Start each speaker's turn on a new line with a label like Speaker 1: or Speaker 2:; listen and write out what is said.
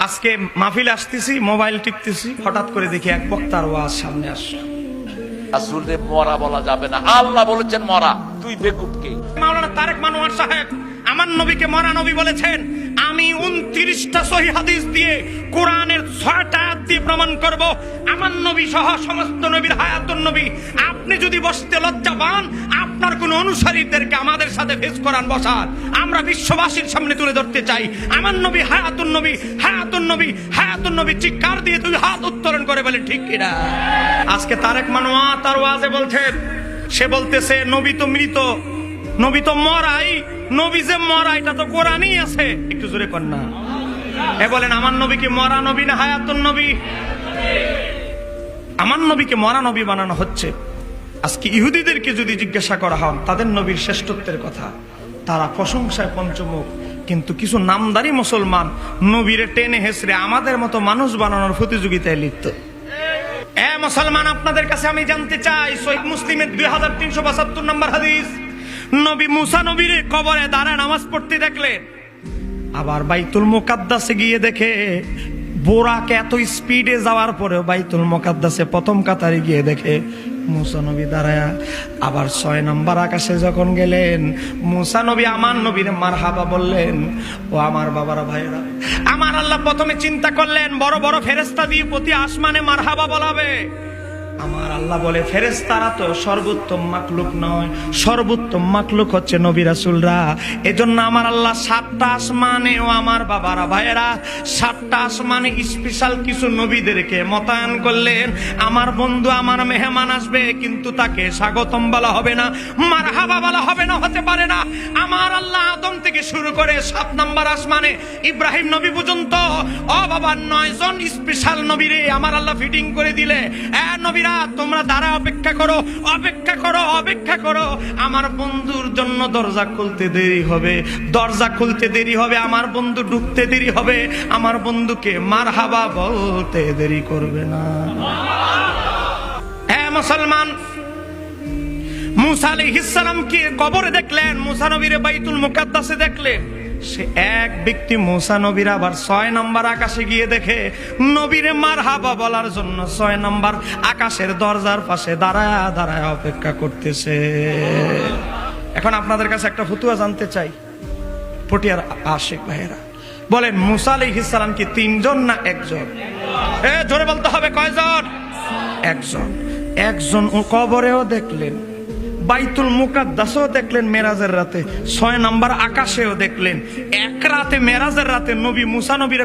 Speaker 1: আজকে মাহফিলে আসতেছি, মোবাইল টিপতেছি, হঠাৎ করে দেখি এক বক্তার ওয়াজ সামনে আসলো।
Speaker 2: রাসূলকে মরা বলা যাবে না, আল্লাহ বলেছেন মরা। তুই বেকুব কে?
Speaker 1: মাওলানা তারেক মানোয়ার সাহেব আমার নবীকে মরা নবী বলেছেন। আমি 29টা সহিহ হাদিস দিয়ে কোরআনের 6টা আয়াত দিয়ে প্রমাণ করব আমার নবী সহ সমস্ত নবীর হায়াতুন নবী। আপনি যদি বসতে লজ্জা পান, আপনার কোন অনুসারীদেরকে আমাদের সাথে ফেস করান বসান, আমরা বিশ্ববাসীর সামনে তুলে ধরতে চাই আমার নবী হায়াতুন নবী, হায়াতুন নবী, হায়াতুন নবী। চিৎকার দিয়ে তুই হাত উত্তোলন করে বলেন ঠিক কিনা। আজকে তারেক মানোয়ার তার ওয়াজে বলছেন, সে বলতেছে নবী তো মৃত, নবী তো মরাই, নবী যে মরা এটা তো কোরআনই আছে। একটু জোরে কর না। বলেন আমার নবী কি মরা নবী না হায়াতুন নবী? আমার নবীকে মরা নবী বানানো হচ্ছে। আজকে ইহুদিদেরকে যদি জিজ্ঞাসা করা হয় তাদের নবীর শ্রেষ্ঠত্বের কথা, তারা প্রশংসায় পঞ্চমুখ। কিন্তু কিছু নামদারি মুসলমান নবীরে টেনে হেসড়ে আমাদের মতো মানুষ বানানোর প্রতিযোগিতায় লিপ্ত। মুসলমান, আপনাদের কাছে আমি জানতে চাই, সহিহ মুসলিমের 2372 নম্বর হাদিস, নবী মুসা নবীর কবরে দাঁড়ায় নামাজ পড়তে দেখলেন। আবার বাইতুল মুকাদ্দাসে গিয়ে দেখে বোরাক এত স্পিডে যাওয়ার পরেও বাইতুল মুকাদ্দাসে প্রথম কাতারে গিয়ে দেখে মুসা নবী দাঁড়ায়। আবার 6 নম্বর আকাশে যখন গেলেন, মুসা নবী আমার নবীর মারহাবা বললেন। ও আমার বাবারা ভাইরা, আমার আল্লাহ প্রথমে চিন্তা করলেন বড় বড় ফেরেশতা দিয়ে প্রতি আসমানে মারহাবা বলাবে। আমার আল্লাহ বলে ফেরেশতারা তো সর্বোত্তম মাখলুক নয়, সর্বোত্তম মাখলুক হচ্ছে নবী রাসূলরা। এজন্য আমার আল্লাহ 7টা আসমানে, ও আমার বাবারা ভাইয়েরা, 7টা আসমানে স্পেশাল কিছু নবীদেরকে মোতায়েন করলেন। আমার বন্ধু, আমার মেহমান আসবে, কিন্তু তাকে স্বাগতম বলা হবে না, মারহাবা বলা হবে না, হতে পারে না। আমার আল্লাহ আদম থেকে শুরু করে 7 নম্বর আসমানে ইব্রাহিম নবী পর্যন্ত, ও বাবা, 9 জন স্পেশাল নবীরে আমার আল্লাহ ফিটিং করে দিলে। নবীরা তোমরা দাঁড়া, অপেক্ষা করো, অপেক্ষা করো, অপেক্ষা করো। আমার বন্ধুর জন্য দরজা খুলতে দেরি হবে, দরজা খুলতে দেরি হবে, আমার বন্ধু ঢুকতে দেরি হবে, আমার বন্ধুকে মারহাবা বলতে দেরি করবে না। মুসলমান, মুসা আলাইহিস সালামকে কবরে দেখলেন, মুসা নবীরে বাইতুল মুকাদ্দাসে দেখলেন। সে এক ব্যক্তি মুসা নবীর আবার 6 নম্বর আকাশে গিয়ে দেখে নবীরে মারহাবা বলার জন্য 6 নম্বর আকাশের দরজার পাশে দাঁড়ায় দাঁড়ায় অপেক্ষা করতেছে। এখন আপনাদের কাছে একটা ফতুয়া জানতে চাই, পটিয়ার আশিক ভাইয়েরা, বলেন মুসা আলাইহিস সালাম কি 3 জন না 1 জন? জোরে বলতে হবে, কয়জন? 1 জন। 1 জন কবরেও দেখলেন, বাইতুল মুকাদ্দাসও দেখলেন, মেরাজের রাতে 6 নম্বর আকাশেও দেখলেন। এক রাতে, মেরাজের রাতে নবী মুসা নবীর